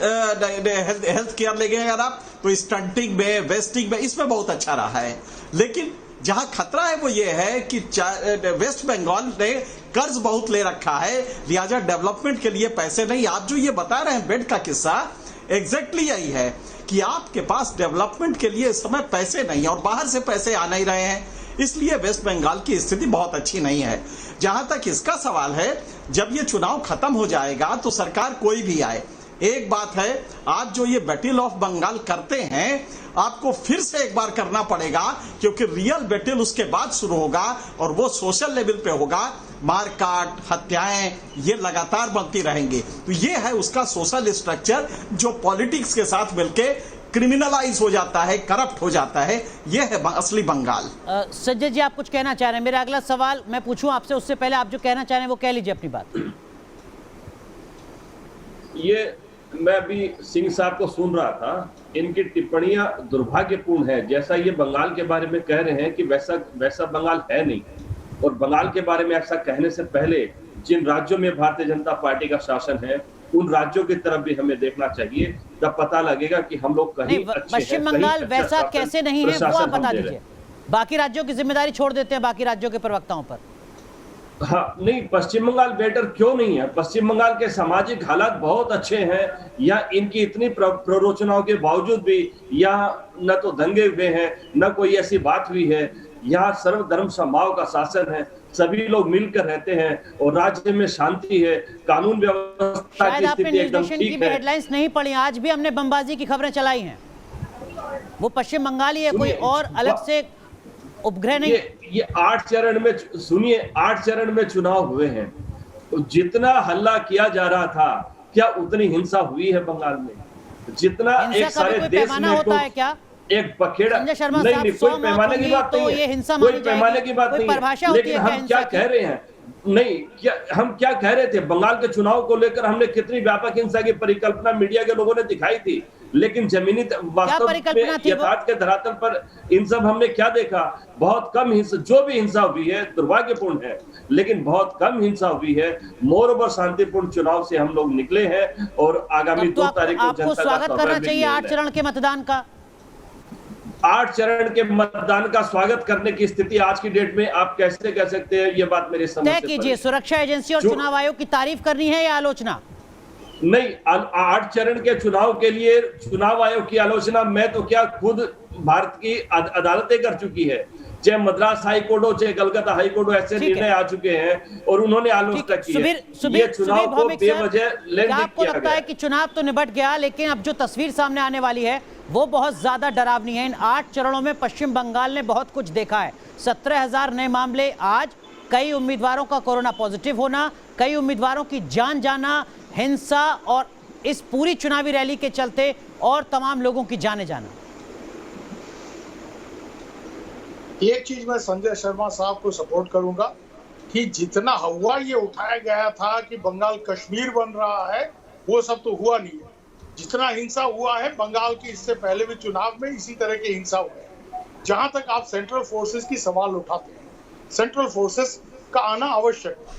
हेल्थ केयर लेंगे अगर आप तो स्टंटिंग में, वेस्टिंग में, इसमें बहुत अच्छा रहा है। लेकिन जहां खतरा है वो ये है कि वेस्ट बंगाल ने कर्ज बहुत ले रखा है, लिहाजा डेवलपमेंट के लिए पैसे नहीं। आप जो ये बता रहे हैं बेड का किस्सा, एग्जैक्टली यही है कि आपके पास डेवलपमेंट के लिए इस समय पैसे नहीं, और बाहर से पैसे आ नहीं रहे हैं, इसलिए वेस्ट बंगाल की स्थिति बहुत अच्छी नहीं है। जहां तक इसका सवाल है, जब ये चुनाव खत्म हो जाएगा तो सरकार कोई भी आए, एक बात है, आप जो ये बैटल ऑफ बंगाल करते हैं आपको फिर से एक बार करना पड़ेगा, क्योंकि रियल बैटल उसके बाद शुरू होगा और वो सोशल लेवल पे होगा। मारकाट, हत्याएं ये लगातार बनती रहेंगी। तो ये है उसका सोशल स्ट्रक्चर जो पॉलिटिक्स के साथ मिलके क्रिमिनलाइज हो जाता है, करप्ट हो जाता है। ये है असली बंगाल। संजय जी, आप कुछ कहना चाह रहे हैं? मेरा अगला सवाल मैं पूछूं आपसे, उससे पहले आप जो कहना चाह रहे हैं वो कह लीजिए अपनी बात। ये मैं अभी सिंह साहब को सुन रहा था, इनकी टिप्पणियां दुर्भाग्यपूर्ण है। जैसा ये बंगाल के बारे में कह रहे हैं कि वैसा बंगाल है नहीं, और बंगाल के बारे में ऐसा कहने से पहले जिन राज्यों में भारतीय जनता पार्टी का शासन है उन राज्यों की तरफ भी हमें देखना चाहिए, तब पता लगेगा कि हम लोग कहीं अच्छे पश्चिम बंगाल वैसा कैसे नहीं है वो आप बता दीजिए। बाकी राज्यों की जिम्मेदारी छोड़ देते हैं बाकी राज्यों के प्रवक्ताओं पर। हाँ, नहीं, पश्चिम बंगाल बेटर क्यों नहीं है? पश्चिम बंगाल के सामाजिक हालात बहुत अच्छे हैं। या इनकी इतनी प्ररोचनाओं के बावजूद भी यहाँ न तो दंगे हुए हैं, न कोई ऐसी बात हुई है। यहाँ सर्वधर्म समभाव का शासन है, सभी लोग मिलकर रहते हैं और राज्य में शांति है, कानून व्यवस्था की स्थिति एकदम ठीक है। हेडलाइंस नहीं पढ़ी, आज भी हमने बमबाजी की खबरें चलाई हैं। वो पश्चिम बंगाल ही है, कोई और अलग से उपग्रह नहीं। ये 8 चरण में, सुनिए, 8 चरण में चुनाव हुए हैं, तो जितना हल्ला किया जा रहा था, क्या उतनी हिंसा हुई है बंगाल में? जितना एक सारे देश में होता है क्या? एक पखेड़ा नहीं, कोई पैमाने की बात नहीं है, कोई पैमाने की बात नहीं है। लेकिन हम क्या कह रहे हैं, नहीं, हम क्या कह रहे थे, बंगाल के चुनाव को लेकर हमने कितनी व्यापक हिंसा की परिकल्पना मीडिया के लोगों ने दिखाई थी, लेकिन जमीनी वास्तव में यथार्थ के धरातल पर इन सब हमने क्या देखा? बहुत कम हिंसा, जो भी हिंसा हुई है दुर्भाग्यपूर्ण है, लेकिन बहुत कम हिंसा हुई है। मोर ओवर शांतिपूर्ण चुनाव से हम लोग निकले हैं और आगामी 2 तारीख को जनता का स्वागत करना चाहिए 8 चरण के मतदान का। 8 चरण के मतदान का स्वागत करने की स्थिति आज की डेट में आप कैसे कह सकते हैं? ये बात मेरी समझ से तय कीजिए, सुरक्षा एजेंसी और चुनाव आयोग की तारीफ करनी है या आलोचना? नहीं, 8 चरण के चुनाव के लिए चुनाव आयोग की आलोचना मैं तो क्या खुद भारत की अदालतें कर चुकी है, चाहे मद्रास हाई कोर्ट हो, चाहे कलकत्ता हाई कोर्ट हो, ऐसे निर्णय आ चुके हैं और उन्होंने आलोचना की है। ये चुनाव को बेवजह लेंड आपको लगता है कि चुनाव तो निपट गया, लेकिन अब जो तस्वीर सामने आने वाली है वो बहुत ज्यादा डरावनी है। इन 8 चरणों में पश्चिम बंगाल ने बहुत कुछ देखा है। 17,000 नए मामले आज, कई उम्मीदवारों का कोरोना पॉजिटिव होना, कई उम्मीदवारों की जान जाना, हिंसा और इस पूरी चुनावी रैली के चलते और तमाम लोगों की जाने जाना। एक चीज मैं संजय शर्मा साहब को सपोर्ट करूंगा कि जितना हवा ये उठाया गया था कि बंगाल कश्मीर बन रहा है, वो सब तो हुआ नहीं है। जितना हिंसा हुआ है बंगाल की, इससे पहले भी चुनाव में इसी तरह की हिंसा हुई है। जहां तक आप सेंट्रल फोर्सेस की सवाल उठाते हैं, सेंट्रल फोर्सेस का आना आवश्यक है,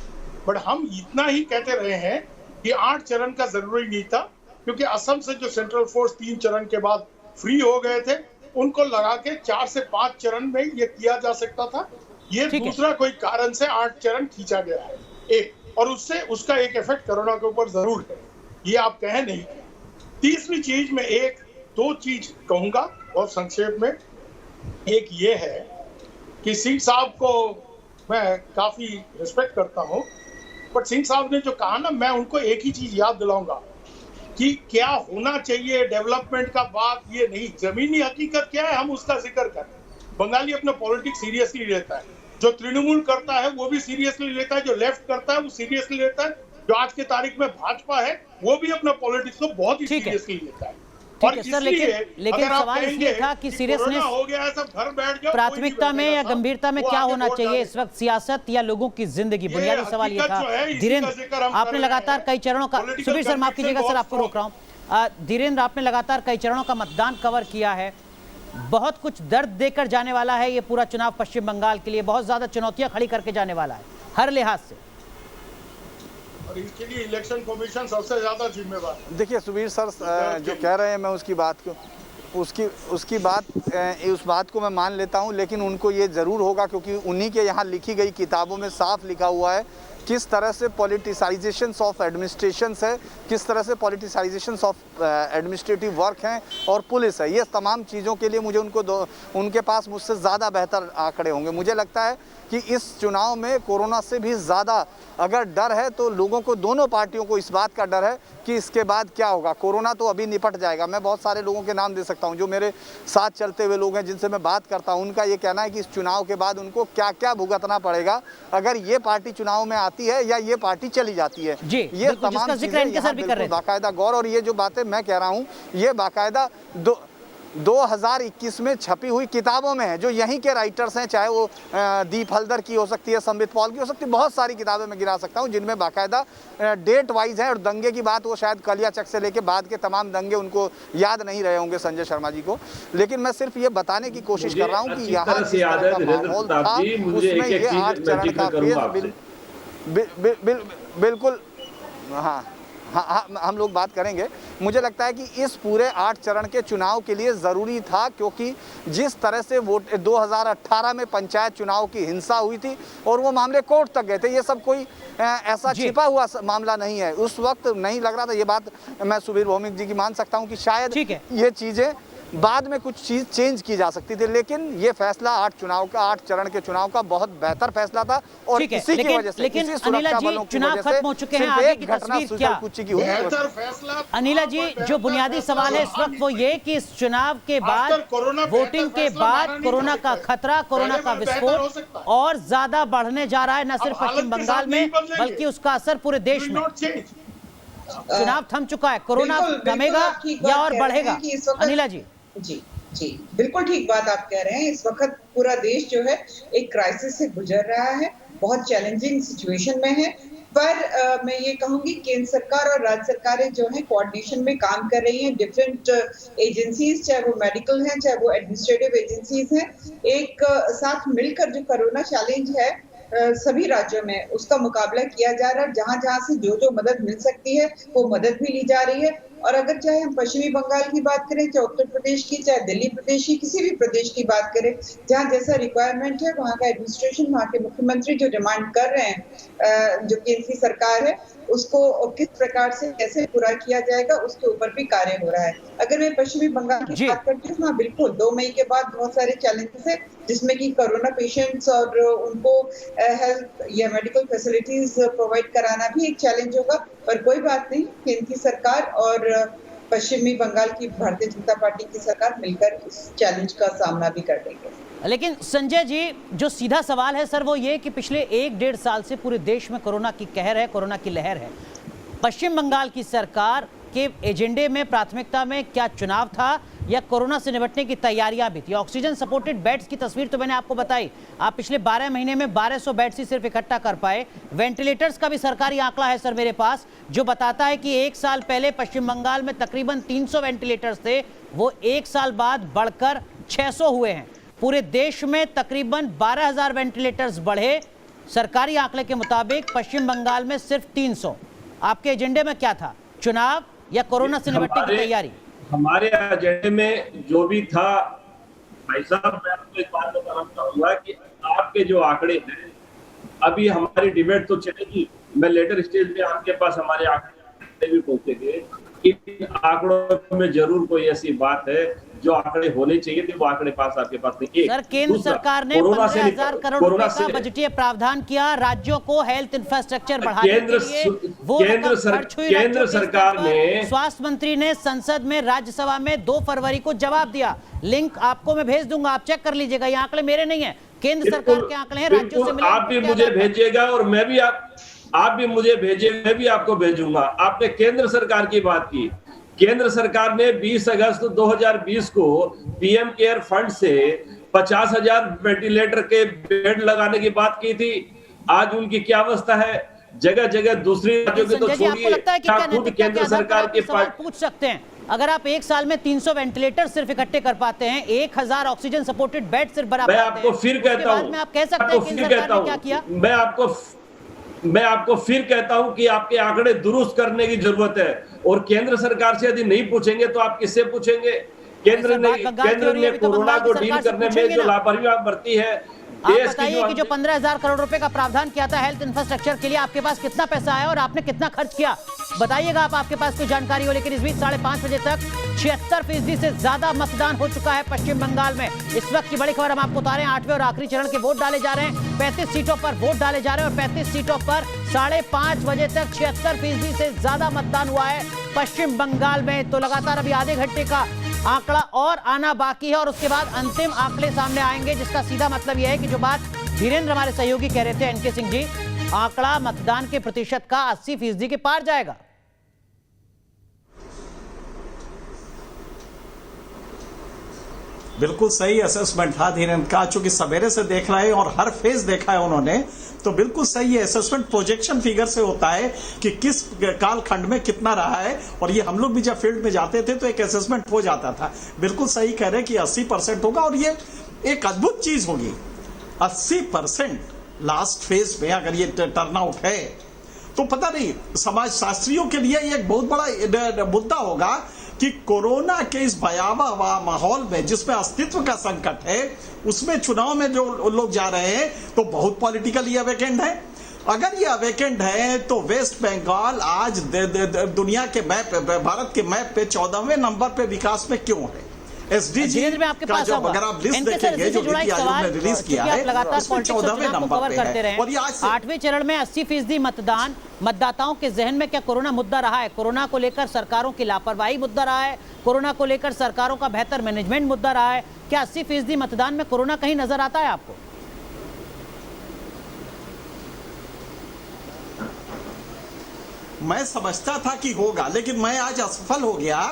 बट हम इतना ही कहते रहे हैं कि 8 चरण का जरूरी नहीं था, क्योंकि असम से जो सेंट्रल फोर्स 3 चरण के बाद फ्री हो गए थे, उनको लगा के 4 से 5 चरण में ये किया जा सकता था। ये दूसरा कोई कारण से 8 चरण खींचा गया है एक, और उससे उसका एक इफेक्ट कोरोना के ऊपर जरूर है, ये आप कह नहीं। तीसरी चीज में 1-2 चीज कहूंगा बहुत संक्षेप में। एक ये है कि सिंह साहब को मैं काफी रिस्पेक्ट करता हूं, बट सिंह साहब ने जो कहा ना, मैं उनको एक ही चीज याद दिलाऊंगा कि क्या होना चाहिए डेवलपमेंट का बात ये नहीं, जमीनी हकीकत क्या है हम उसका जिक्र करें। बंगाली अपना पॉलिटिक्स सीरियसली लेता है, जो तृणमूल करता है वो भी सीरियसली लेता है, जो लेफ्ट करता है वो सीरियसली लेता है, जो आज के तारीख में भाजपा है वो भी अपना पॉलिटिक्स को बहुत ही सीरियसली लेता है। और सर, लेकिन सवाल इसलिए था कि सीरियसनेस हो गया है, सब घर बैठ जाओ, प्राथमिकता में या गंभीरता में क्या होना चाहिए इस वक्त, सियासत या लोगों की जिंदगी? बुनियादी सवाल ये था। धीरेन्द्र, आपने लगातार कई चरणों का, सुबीर सर माफ कीजिएगा सर, आपको रोक रहा हूँ। धीरेन्द्र, आपने लगातार कई चरणों का मतदान कवर किया है, बहुत कुछ दर्द देकर जाने वाला है ये पूरा चुनाव पश्चिम बंगाल के लिए, बहुत ज्यादा चुनौतियां खड़ी करके जाने वाला है हर लिहाज से, और इसके लिए इलेक्शन कमीशन सबसे ज्यादा जिम्मेवार है। देखिए सुबीर सर जो कह रहे हैं, मैं उसकी बात को उस बात को मैं मान लेता हूं, लेकिन उनको ये ज़रूर होगा, क्योंकि उन्हीं के यहाँ लिखी गई किताबों में साफ लिखा हुआ है किस तरह से पॉलिटिसाइजेशंस ऑफ एडमिनिस्ट्रेशंस है, किस तरह से पॉलिटिसाइजेशंस ऑफ एडमिनिस्ट्रेटिव वर्क हैं और पुलिस है। ये तमाम चीज़ों के लिए मुझे उनके पास मुझसे ज़्यादा बेहतर आंकड़े होंगे। मुझे लगता है कि इस चुनाव में कोरोना से भी ज़्यादा अगर डर है तो लोगों को, दोनों पार्टियों को इस बात का डर है कि इसके बाद क्या होगा। कोरोना तो अभी निपट जाएगा। मैं बहुत सारे लोगों के नाम दे सकता हूं जो मेरे साथ चलते हुए लोग हैं, जिनसे मैं बात करता हूं, उनका ये कहना है कि इस चुनाव के बाद उनको क्या क्या भुगतना पड़ेगा अगर ये पार्टी चुनाव में आती है या ये पार्टी चली जाती है। ये तमाम चीज़ें बाकायदा गौर, और ये जो बातें मैं कह रहा हूँ ये बाकायदा 2021 में छपी हुई किताबों में है, जो यहीं के राइटर्स हैं, चाहे वो दीप हल्दर की हो सकती है, संबित पॉल की हो सकती है, बहुत सारी किताबें मैं गिरा सकता हूं जिनमें बाकायदा डेट वाइज है। और दंगे की बात वो शायद कलियाचक से लेके बाद के तमाम दंगे उनको याद नहीं रहे होंगे संजय शर्मा जी को, लेकिन मैं सिर्फ ये बताने की कोशिश कर रहा हूँ कि यहाँ जिस तरह का माहौल था उसमें ये 8 चरण का फेज बिल्कुल, हाँ, हम लोग बात करेंगे। मुझे लगता है कि इस पूरे 8 चरण के चुनाव के लिए ज़रूरी था, क्योंकि जिस तरह से 2018 में पंचायत चुनाव की हिंसा हुई थी और वो मामले कोर्ट तक गए थे, ये सब कोई ऐसा छिपा हुआ मामला नहीं है। उस वक्त नहीं लग रहा था, ये बात मैं सुबीर भौमिक जी की मान सकता हूँ कि शायद ये चीज़ें बाद में कुछ चीज चेंज की जा सकती थी, लेकिन ये फैसला 8 चरण के चुनाव का बहुत बेहतर फैसला था। और इसी की वजह से, लेकिन अनिला जी, चुनाव खत्म हो चुके हैं, आगे की तस्वीर क्या? अनिला जी, जो बुनियादी सवाल है इस वक्त वो ये कि इस चुनाव के बाद, वोटिंग के बाद कोरोना का खतरा, कोरोना का विस्फोट और ज्यादा बढ़ने जा रहा है, न सिर्फ पश्चिम बंगाल में बल्कि उसका असर पूरे देश में। चुनाव थम चुका है, कोरोना थमेगा या और बढ़ेगा? अनिला जी। जी जी, बिल्कुल ठीक बात आप कह रहे हैं। इस वक्त पूरा देश जो है एक क्राइसिस से गुजर रहा है, बहुत चैलेंजिंग सिचुएशन में है, पर मैं ये कहूंगी केंद्र सरकार और राज्य सरकारें जो है कोऑर्डिनेशन में काम कर रही हैं। डिफरेंट एजेंसीज, चाहे वो मेडिकल हैं, चाहे वो एडमिनिस्ट्रेटिव एजेंसीज हैं, एक साथ मिलकर जो कोरोना चैलेंज है सभी राज्यों में उसका मुकाबला किया जा रहा है। जहां जहां से जो मदद मिल सकती है वो मदद भी ली जा रही है। और अगर चाहे हम पश्चिमी बंगाल की बात करें, चाहे उत्तर प्रदेश की, चाहे दिल्ली प्रदेश की, किसी भी प्रदेश की बात करें, जहाँ जैसा रिक्वायरमेंट है वहाँ का एडमिनिस्ट्रेशन, वहाँ के मुख्यमंत्री जो डिमांड कर रहे हैं, जो केंद्र की सरकार है, उसको किस प्रकार से कैसे पूरा किया जाएगा उसके ऊपर भी कार्य हो रहा है। अगर मैं पश्चिमी बंगाल की बात करती हूँ, हाँ बिल्कुल 2 मई के बाद बहुत सारे चैलेंजेस है, जिसमें कि कोरोना पेशेंट्स और उनको हेल्थ या मेडिकल फैसिलिटीज प्रोवाइड कराना भी एक चैलेंज होगा। पर कोई बात नहीं, केंद्र की सरकार और पश्चिमी बंगाल की भारतीय जनता पार्टी की सरकार मिलकर इस चैलेंज का सामना भी कर देंगे। लेकिन संजय जी, जो सीधा सवाल है सर वो ये कि पिछले 1-1.5 साल से पूरे देश में कोरोना की कहर है, कोरोना की लहर है। पश्चिम बंगाल की सरकार के एजेंडे में, प्राथमिकता में क्या चुनाव था या कोरोना से निपटने की तैयारियां भी थी? ऑक्सीजन सपोर्टेड बेड्स की तस्वीर तो मैंने आपको बताई, आप पिछले 12 महीने में 1200 बेड्स ही सिर्फ इकट्ठा कर पाए। वेंटिलेटर्स का भी सरकारी आंकड़ा है सर मेरे पास, जो बताता है कि 1 साल पहले पश्चिम बंगाल में तकरीबन 300 वेंटिलेटर्स थे, वो 1 साल बाद बढ़कर 600 हुए हैं। पूरे देश में तकरीबन 12,000 वेंटिलेटर्स बढ़े, सरकारी आंकड़े के मुताबिक पश्चिम बंगाल में सिर्फ 300। आपके एजेंडे में क्या था, चुनाव या कोरोना से निपटने की तैयारी? हमारे एजेंडे में जो भी था, भाई साहब मैं आपको एक बात बताना चाहूंगा कि आपके जो आंकड़े हैं, अभी हमारी डिबेट तो चलेगी, मैं लेटर स्टेज पे आपके पास हमारे आंकड़े भी पहुंचेंगे। इन आंकड़ों में जरूर कोई ऐसी बात है जो आंकड़े होने चाहिए थे, वो आंकड़े पास आपके पास नहीं। सर, केंद्र सरकार ने 15,000 करोड़ रुपए का बजटीय प्रावधान किया राज्यों को हेल्थ इंफ्रास्ट्रक्चर बढ़ाने के लिए। वो केंद्र सरकार ने, स्वास्थ्य मंत्री ने संसद में, राज्यसभा में 2 फरवरी को जवाब दिया। लिंक आपको मैं भेज दूंगा, आप चेक कर लीजिएगा। ये आंकड़े मेरे नहीं है, केंद्र सरकार के आंकड़े हैं, राज्यों से मिले। आप भी मुझे भेजिएगा और मैं भी आप भी मुझे भेजिए, मैं भी आपको भेजूंगा। आपने केंद्र सरकार की बात की, केंद्र सरकार ने 20 अगस्त 2020 को पीएम केयर फंड से 50,000 वेंटिलेटर के बेड लगाने की बात की थी। आज उनकी क्या अवस्था है? जगह जगह दूसरी राज्यों की तो छोड़िए, खुद केंद्र सरकार के पास पूछ सकते हैं। अगर आप 1 साल में 300 वेंटिलेटर सिर्फ इकट्ठे कर पाते हैं, 1000 ऑक्सीजन सपोर्टेड बेड सिर्फ बना पाते हैं, मैं आपको फिर कहता हूं, आप कह सकते हैं केंद्र सरकार ने क्या किया? मैं आपको फिर कहता हूं कि आपके आंकड़े दुरुस्त करने की जरूरत है। और केंद्र सरकार से यदि नहीं पूछेंगे तो आप किससे पूछेंगे? केंद्र ने कोरोना को डील करने में जो लापरवाही बरती है, आप बताइए कि जो 15,000 करोड़ रुपए का प्रावधान किया था हेल्थ इंफ्रास्ट्रक्चर के लिए, आपके पास कितना पैसा आया और आपने कितना खर्च किया? बताइएगा आप, आपके पास कोई जानकारी हो। लेकिन इस बीच 5:30 बजे तक 76% से ज्यादा मतदान हो चुका है पश्चिम बंगाल में। इस वक्त की बड़ी खबर हम आपको बता रहे हैं, 8वें और आखिरी चरण के वोट डाले जा रहे हैं। 35 सीटों पर वोट डाले जा रहे हैं और 35 सीटों पर 5:30 बजे तक 76% से ज्यादा मतदान हुआ है पश्चिम बंगाल में। तो लगातार अभी आधे घंटे का आंकड़ा और आना बाकी है और उसके बाद अंतिम आंकड़े सामने आएंगे, जिसका सीधा मतलब यह है कि जो बात धीरेन्द्र हमारे सहयोगी कह रहे थे, एनके सिंह जी, आंकड़ा मतदान के प्रतिशत का 80% के पार जाएगा। बिल्कुल सही असेसमेंट था धीरेन्द्र का, चूंकि सवेरे से देख रहे हैं और हर फेज देखा है उन्होंने, तो बिल्कुल सही है। असेसमेंट प्रोजेक्शन फिगर से होता है कि किस कालखंड में कितना रहा है, और ये हम लोग भी जब फील्ड में जाते थे तो एक असेसमेंट हो जाता था। बिल्कुल सही कह रहे हैं कि 80% होगा और ये एक अद्भुत चीज होगी। 80% लास्ट फेज में अगर ये टर्नआउट है तो पता नहीं समाज शास्त्रियों के लिए एक बहुत बड़ा मुद्दा होगा कि कोरोना के इस भयावह माहौल में जिसमें अस्तित्व का संकट है, उसमें चुनाव में जो लोग जा रहे हैं तो बहुत पॉलिटिकली अवेकेंड है। अगर ये अवेकेंड है तो वेस्ट बंगाल आज दुनिया के मैप, भारत के मैप पे 14वें नंबर पे विकास में क्यों है? एसडीजी का जो अगर आप लिस्ट देखेंगे जो नीति आयोग ने रिलीज किया है, उसमें 14वें नंबर पे है। और ये आज 8वें चरण में 80% मतदान, मतदाताओं के जहन में क्या कोरोना मुद्दा रहा है? कोरोना को लेकर सरकारों की लापरवाही मुद्दा रहा है? कोरोना को लेकर सरकारों का बेहतर मैनेजमेंट मुद्दा रहा है? क्या 80% मतदान में कोरोना कहीं नजर आता है आपको? मैं समझता था कि होगा, लेकिन मैं आज असफल हो गया।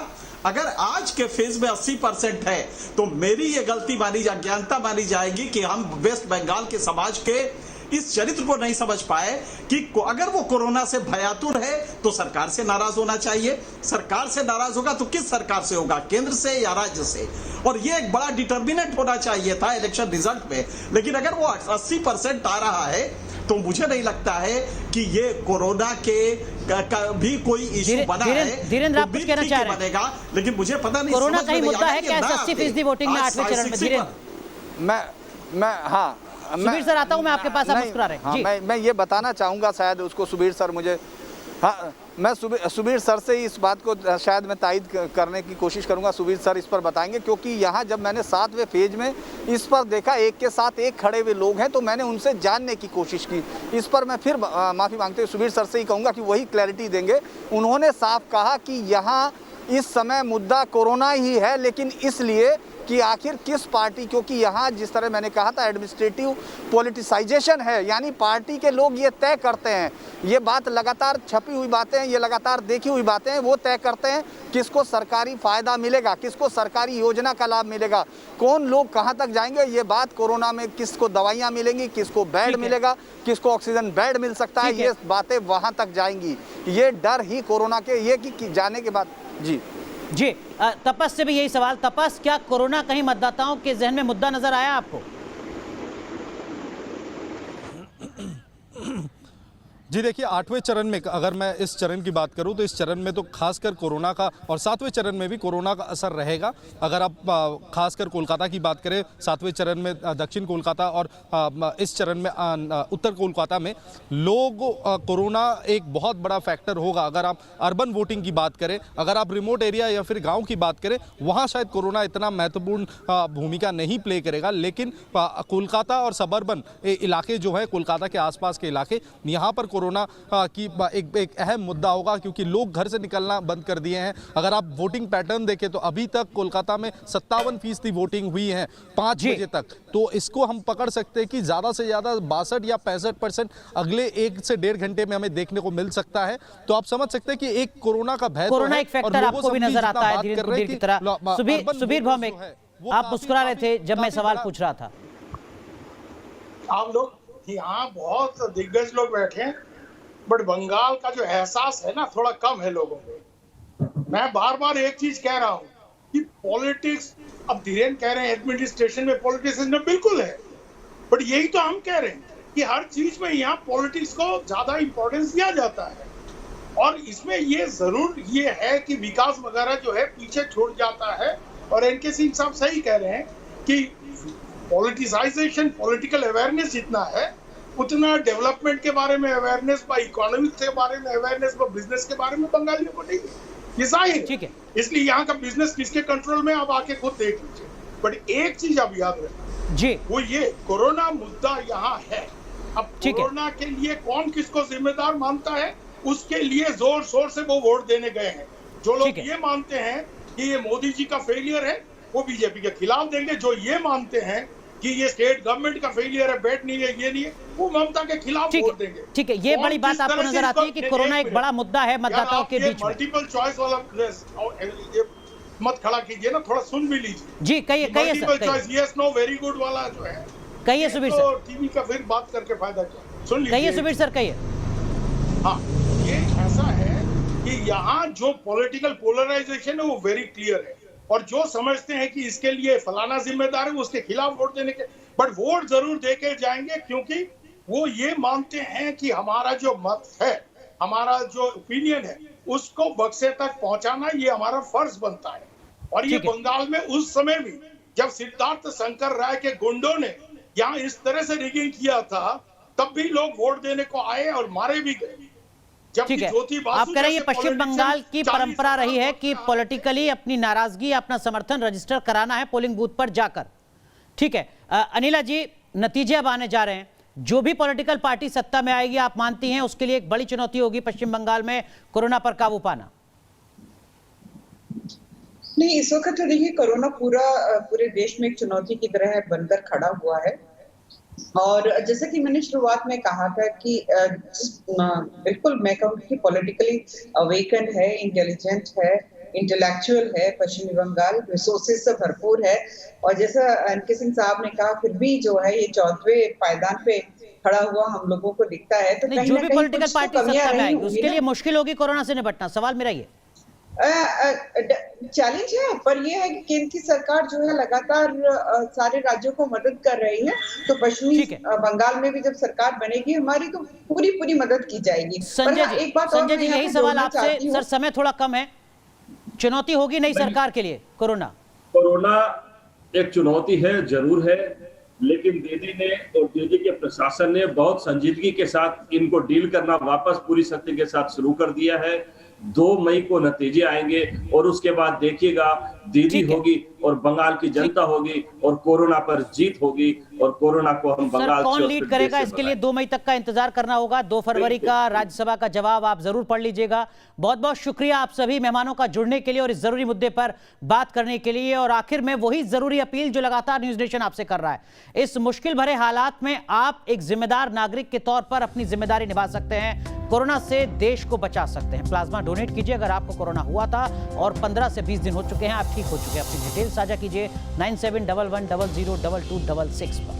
अगर आज के फेज में 80% है तो मेरी ये गलती मानी, अज्ञानता मानी जाएगी कि हम वेस्ट बंगाल के समाज के इस चरित्र को नहीं समझ पाए कि अगर वो कोरोना से भयातुर है तो सरकार से नाराज होना चाहिए। सरकार से नाराज होगा तो किस सरकार से होगा, केंद्र से या राज्य से? और ये एक बड़ा डिटर्मिनेंट होना चाहिए था इलेक्शन रिजल्ट में। लेकिन अगर वो 80% आ रहा है तो मुझे नहीं लगता है कि ये कोरोना के का भी कोई इशू बना है। धीरेन्द्र, आप कुछ कहना चाह रहे हैं? बनेगा, लेकिन मुझे पता नहीं कोरोना समझ कहीं में नहीं मुद्दा आ है रहा क्या कि 80% वोटिंग में 8वें चरण में? धीरेन्द्र, सुबीर सर आता हूं मैं आपके पास, आप मुस्कुरा रहे हैं। हाँ, मैं ये बताना चाहूँगा, शायद उसको सुबीर सर मुझे, हाँ मैं सुबीर सर से ही इस बात को शायद मैं तायद करने की कोशिश करूंगा। सुबीर सर इस पर बताएंगे, क्योंकि यहाँ जब मैंने 7वें फेज में इस पर देखा एक के साथ एक खड़े हुए लोग हैं, तो मैंने उनसे जानने की कोशिश की। इस पर मैं फिर माफ़ी मांगते हुए सुबीर सर से ही कहूँगा कि वही क्लैरिटी देंगे। उन्होंने साफ कहा कि यहाँ इस समय मुद्दा कोरोना ही है, लेकिन इसलिए कि आखिर किस पार्टी, क्योंकि यहाँ जिस तरह मैंने कहा था एडमिनिस्ट्रेटिव पॉलिटिसाइजेशन है, यानी पार्टी के लोग ये तय करते हैं, ये बात लगातार छपी हुई बातें हैं, ये लगातार देखी हुई बातें हैं, वो तय करते हैं किसको सरकारी फ़ायदा मिलेगा, किसको सरकारी योजना का लाभ मिलेगा, कौन लोग कहाँ तक जाएंगे। ये बात कोरोना में किसको दवाइयाँ मिलेंगी, किसको बेड मिलेगा, किसको ऑक्सीजन बेड मिल सकता है, ये बातें वहाँ तक जाएंगी। ये डर ही कोरोना के ये कि जाने के बाद जी तपस से भी यही सवाल। तपस, क्या कोरोना कहीं मतदाताओं के जहन में मुद्दा नजर आया आपको? जी देखिए, 8वें चरण में अगर मैं इस चरण की बात करूं तो इस चरण में तो खासकर कोरोना का, और 7वें चरण में भी कोरोना का असर रहेगा। अगर आप खासकर कोलकाता की बात करें, 7वें चरण में दक्षिण कोलकाता और इस चरण में उत्तर कोलकाता में लोग कोरोना एक बहुत बड़ा फैक्टर होगा। अगर आप अर्बन वोटिंग की बात करें, अगर आप रिमोट एरिया या फिर गाँव की बात करें, वहाँ शायद कोरोना इतना महत्वपूर्ण भूमिका नहीं प्ले करेगा। लेकिन कोलकाता और सबर्बन इलाके जो है, कोलकाता के आसपास के इलाके, यहाँ पर कोरोना की एक अहम मुद्दा होगा, क्योंकि लोग घर से निकलना बंद कर दिए हैं। अगर आप वोटिंग पैटर्न देखें तो अभी तक कोलकाता में 57% वोटिंग हुई है 5 बजे तक। तो इसको हम पकड़ सकते हैं कि ज़्यादा से ज़्यादा 62 या 65% अगले 1 से 1.5 घंटे में हमें देखने को मिल सकता है। तो आप समझ सकते हैं कि एक कोरोना का भय, कोरोना एक फैक्टर आपको भी नजर आता है धीरे की तरह। सुबीर भौमिक, आप मुस्कुरा रहे थे जब मैं सवाल पूछ रहा था। आप लोग यहाँ बहुत दिग्गज लोग बैठे हैं, बट बंगाल का जो एहसास है ना, थोड़ा कम है लोगों को। मैं बार बार एक चीज कह रहा हूँ कि पॉलिटिक्स, अब धीरेन्द्र कह रहे हैं एडमिनिस्ट्रेशन में पॉलिटिक्स बिल्कुल है, बट यही तो हम कह रहे हैं कि हर चीज में यहाँ पॉलिटिक्स को ज्यादा इंपॉर्टेंस दिया जाता है। और इसमें ये जरूर ये है कि विकास वगैरह जो है पीछे छूट जाता है। और एनके सिंह साहब सही कह रहे हैं कि पॉलिटिसाइजेशन, पॉलिटिकल अवेयरनेस जितना है, उतना डेवलपमेंट के बारे में अवेयरनेस, इकोनॉमिक्स के बारे में अवेयरनेस, बिजनेस के बारे में बंगालियों को नहीं है। ये जाहिर है, इसलिए यहाँ का बिजनेस किसके कंट्रोल में, आप आके खुद देख लीजिए। बट एक चीज आप याद रखें जी, वो ये कोरोना मुद्दा यहाँ है। अब कोरोना के लिए कौन किसको जिम्मेदार मानता है, उसके लिए जोर शोर से वो वोट देने गए हैं। जो लोग ये मानते हैं कि ये मोदी जी का फेलियर है, वो बीजेपी के खिलाफ देंगे। जो ये मानते हैं कि ये स्टेट गवर्नमेंट का फेलियर है, बेड नहीं है, ये नहीं है, वो ममता के खिलाफ वोट देंगे। ठीक है, ये बड़ी बात आपको नजर आती है कि कोरोना एक बड़ा मुद्दा है मतदाताओं के बीच में। मल्टीपल चॉइस वाला मत खड़ा कीजिए ना, थोड़ा सुन भी लीजिए जी। कहिए multiple choice yes know very good वाला जो है, कहिए सुबीर सर। टीवी का फिर बात करके फायदा क्या, सुन लीजिए। कहिए सुबीर सर, कहिए। हाँ, ये ऐसा है कि यहाँ जो पॉलिटिकल पोलराइजेशन है वो वेरी क्लियर है, और जो समझते हैं कि इसके लिए फलाना जिम्मेदार है, उसके खिलाफ वोट देने के, बट वोट जरूर देके जाएंगे, क्योंकि वो ये मानते हैं कि हमारा जो मत है, हमारा जो ओपिनियन है, उसको बक्से तक पहुंचाना ये हमारा फर्ज बनता है। और ये बंगाल में उस समय भी जब सिद्धार्थ शंकर राय के गुंडों ने यहाँ इस तरह से रिगिंग किया था, तब भी लोग वोट देने को आए और मारे भी गए। ठीक है, आप कह रहे हैं पश्चिम बंगाल की परंपरा रही है कि पॉलिटिकली अपनी नाराजगी, अपना समर्थन रजिस्टर कराना है पोलिंग बूथ पर जाकर। ठीक है, अनिला जी, नतीजे अब आने जा रहे हैं। जो भी पॉलिटिकल पार्टी सत्ता में आएगी, आप मानती हैं उसके लिए एक बड़ी चुनौती होगी पश्चिम बंगाल में कोरोना पर काबू पाना? नहीं, इस वक्त तो देखिए कोरोना पूरे देश में एक चुनौती की तरह बनकर खड़ा हुआ है। और जैसा कि मैंने शुरुआत में कहा था कि बिल्कुल मैं कहूँगी कि पॉलिटिकली अवेकन है, इंटेलिजेंट है, इंटेलेक्चुअल है पश्चिमी बंगाल, रिसोर्सेज से भरपूर है। और जैसा एनके सिंह साहब ने कहा, फिर भी जो है ये 4वें पायदान पे खड़ा हुआ हम लोगों को दिखता है। तो जो भी पॉलिटिकल पार्टी सत्ता में आएगी उसके लिए मुश्किल होगी कोरोना से निपटना, सवाल मेरा ये। चैलेंज है, पर यह है कि केंद्र की सरकार जो है लगातार सारे राज्यों को मदद कर रही है, तो पश्चिमी ठीक है। बंगाल में भी जब सरकार बनेगी हमारी तो पूरी पूरी मदद की जाएगी। पर संजय हाँ, जी, एक बात और संजय मैं जी यहाँ यही पे सवाल जोड़ना आपसे, चाहती हूँ। सर समय थोड़ा कम है, चुनौती होगी नहीं सरकार के लिए कोरोना? कोरोना एक चुनौती है, जरूर है, लेकिन दीदी ने और दीदी के प्रशासन ने बहुत संजीदगी के साथ इनको डील करना वापस पूरी शक्ति के साथ शुरू कर दिया है। 2 मई को नतीजे आएंगे और उसके बाद देखिएगा दीदी ठीक है। होगी और बंगाल की जनता होगी और कोरोना पर जीत होगी और कोरोना को हम सर बंगाल कौन से और लीड फिर करेगा देश से इसके लिए भगाएंगे। 2 मई तक का इंतजार करना होगा। 2 फरवरी का राज्यसभा का जवाब आप जरूर पढ़ लीजिएगा। बहुत बहुत शुक्रिया आप सभी मेहमानों का जुड़ने के लिए और इस जरूरी मुद्दे पर बात करने के लिए। और आखिर में वही जरूरी अपील जो लगातार न्यूज नेशन आपसे कर रहा है, इस मुश्किल भरे हालात में आप एक जिम्मेदार नागरिक के तौर पर अपनी जिम्मेदारी निभा सकते हैं, कोरोना से देश को बचा सकते हैं। प्लाज्मा डोनेट कीजिए अगर आपको कोरोना हुआ था और 15 से 20 दिन हो चुके हैं, आप ठीक हो चुके हैं। अपनी डिटेल साझा कीजिए 9711002266 पर।